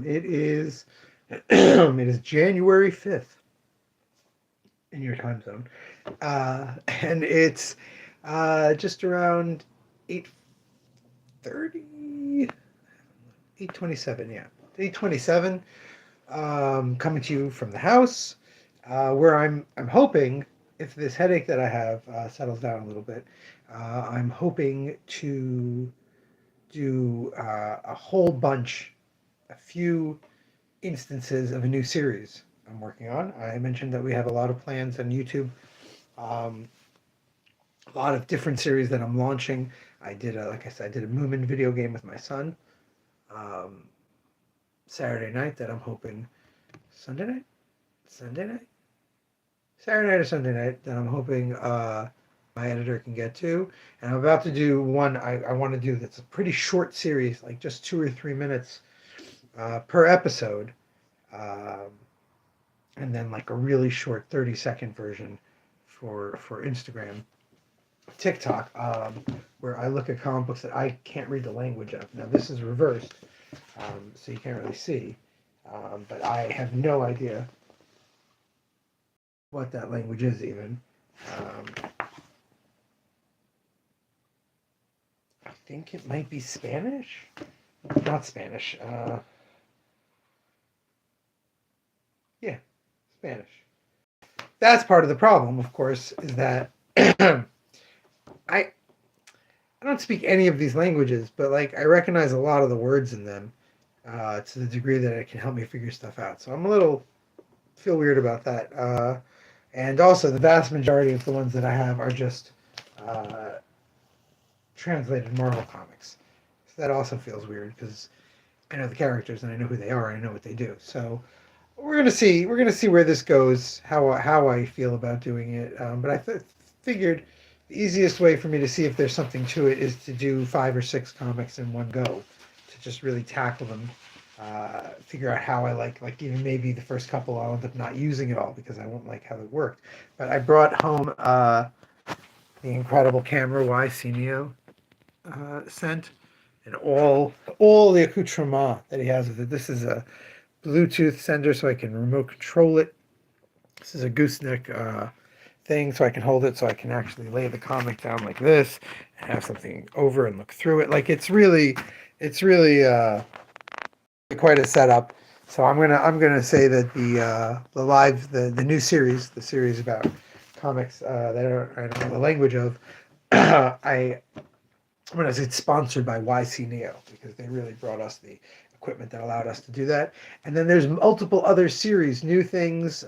It is it is January 5th in your time zone. And it's just around 8:30, 8:27, yeah. 8:27, coming to you from the house, where I'm hoping, if this headache that I have settles down a little bit, I'm hoping to do a whole bunch, a few instances of a new series I'm working on. I mentioned that we have a lot of plans on YouTube, um, a lot of different series that I'm launching. Like I said, I did a Moomin video game with my son um, Saturday night that I'm hoping Sunday night, Sunday night, Saturday night or Sunday night that I'm hoping my editor can get to. And I'm about to do one I want to do that's a pretty short series, like just 2 or 3 minutes per episode. Um, and then like a really short 30-second version for Instagram, TikTok, where I look at comic books that I can't read the language of. Now this is reversed, so you can't really see, but I have no idea what that language is even. I think it might be Spanish, not Spanish. Yeah, Spanish. That's part of the problem, of course, is that I don't speak any of these languages, but like I recognize a lot of the words in them to the degree that it can help me figure stuff out. So I'm a little feel weird about that. And also, the vast majority of the ones that I have are just translated Marvel comics. So that also feels weird because I know the characters and I know who they are and I know what they do. So we're gonna see. We're gonna see where this goes. How I feel about doing it. But I figured the easiest way for me to see if there's something to it is to do 5 or 6 comics in one go, to just really tackle them. Figure out how I like even maybe the first couple I'll end up not using at all because I won't like how it worked. But I brought home the incredible camera Neo sent, and all the accoutrement that he has with it. This is a Bluetooth sender so I can remote control it. This is a gooseneck thing so I can hold it so I can actually lay the comic down like this and have something over and look through it. Like it's really quite a setup. So I'm gonna say that the new series, the series about comics that I don't know the language of, I'm gonna say it's sponsored by Neo because they really brought us the equipment that allowed us to do that. And then there's multiple other series, new things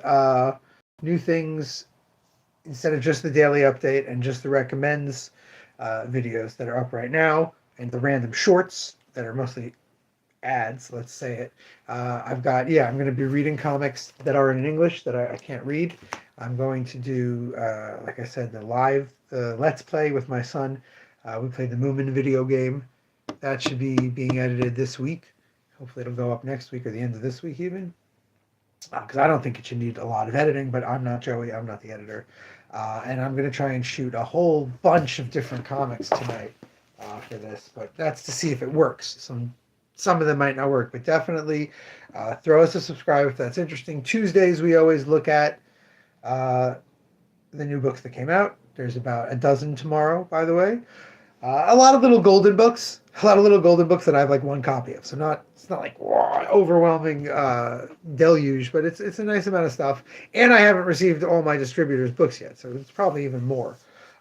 instead of just the daily update and just the recommends videos that are up right now, and the random shorts that are mostly ads, let's say it. I'm going to be reading comics that are in English that I can't read. I'm going to do, like I said, the Let's Play with my son. We played the Moomin video game. That should be being edited this week. Hopefully it'll go up next week or the end of this week even. Because I don't think it should need a lot of editing, but I'm not Joey. I'm not the editor. And I'm going to try and shoot a whole bunch of different comics tonight for this. But that's to see if it works. Some of them might not work, but definitely throw us a subscribe if that's interesting. Tuesdays, we always look at the new books that came out. There's about a dozen tomorrow, by the way. A lot of little golden books. A lot of little golden books that I have like one copy of. So it's not like overwhelming deluge, but it's a nice amount of stuff. And I haven't received all my distributors' books yet, so it's probably even more.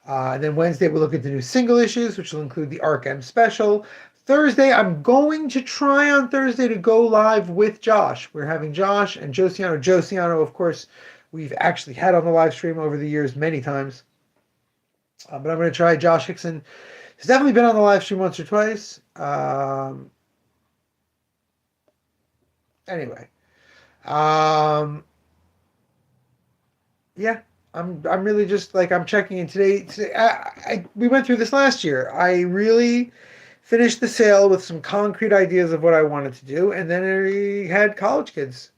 And then Wednesday, we'll look at the new single issues, which will include the Arkham special. Thursday, I'm going to try on Thursday to go live with Josh. We're having Josh and Josiano. Josiano, of course, we've actually had on the live stream over the years many times. But I'm going to try Josh Hickson. He's definitely been on the live stream once or twice. Anyway. Yeah. I'm really just like, I'm checking in today. We went through this last year. I really finished the sale with some concrete ideas of what I wanted to do, and then I had college kids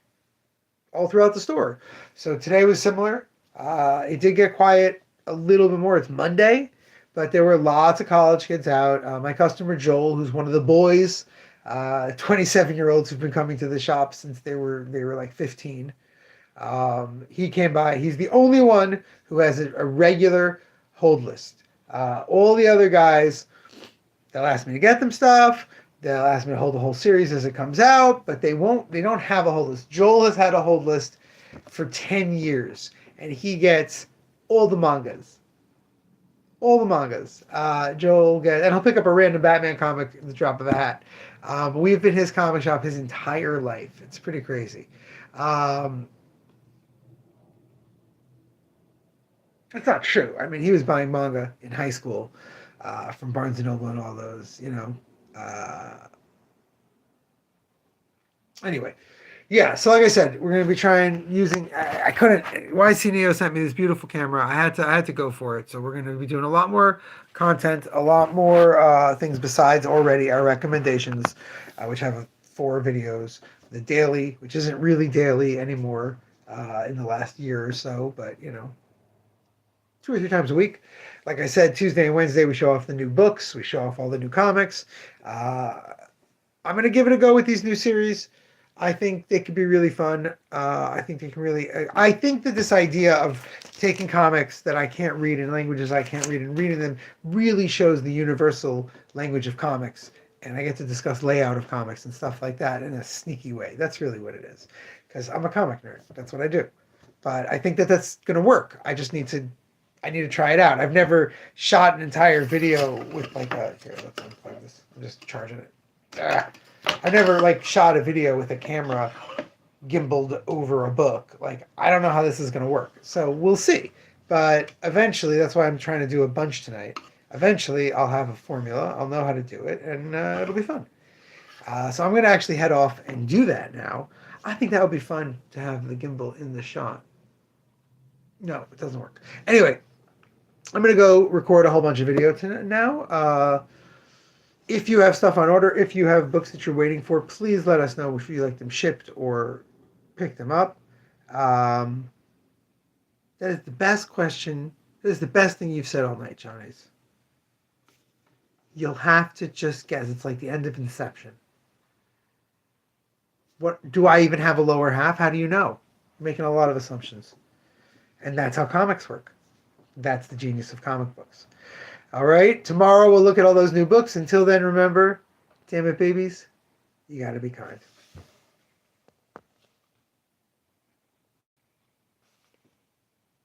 all throughout the store. So today was similar. It did get quiet a little bit more. It's Monday, but there were lots of college kids out. My customer Joel, who's one of the boys, 27-year-olds who've been coming to the shop since they were like 15. He came by. He's the only one who has a regular hold list. All the other guys, they'll ask me to get them stuff. They'll ask me to hold the whole series as it comes out, but they won't. They don't have a hold list. Joel has had a hold list for 10 years, and he gets all the mangas. All the mangas. Joel gets, and he'll pick up a random Batman comic in the drop of a hat. We've been his comic shop his entire life. It's pretty crazy. It's not true. I mean, he was buying manga in high school from Barnes and Noble and all those, you know. Anyway, yeah. So like I said, we're gonna be trying using. I couldn't. YC Neo sent me this beautiful camera. I had to go for it. So we're gonna be doing a lot more content, a lot more things besides already our recommendations, which have 4 videos. The daily, which isn't really daily anymore in the last year or so, but you know, 2 or 3 times a week. Like I said, Tuesday and Wednesday we show off the new books. We show off all the new comics. I'm gonna give it a go with these new series. I think they could be really fun. I think they can really. I think that this idea of taking comics that I can't read in languages I can't read and reading them really shows the universal language of comics, and I get to discuss layout of comics and stuff like that in a sneaky way. That's really what it is, because I'm a comic nerd. That's what I do. But I think that that's gonna work. I just need to. I need to try it out. I've never shot an entire video with like a. Here, let's unplug this. I'm just charging it. I never like shot a video with a camera gimbaled over a book. Like, I don't know how this is going to work. So we'll see. But eventually, that's why I'm trying to do a bunch tonight. Eventually, I'll have a formula. I'll know how to do it, and it'll be fun. So I'm going to actually head off and do that now. I think that would be fun to have the gimbal in the shot. No, it doesn't work. Anyway, I'm going to go record a whole bunch of video now. If you have stuff on order, if you have books that you're waiting for, please let us know if you like them shipped or pick them up. That is the best question. That is the best thing you've said all night, Johnny's. You'll have to just guess. It's like the end of Inception. What do I even have a lower half? How do you know? You're making a lot of assumptions. And that's how comics work. That's the genius of comic books. All right, tomorrow we'll look at all those new books. Until then, remember, damn it, babies, you got to be kind.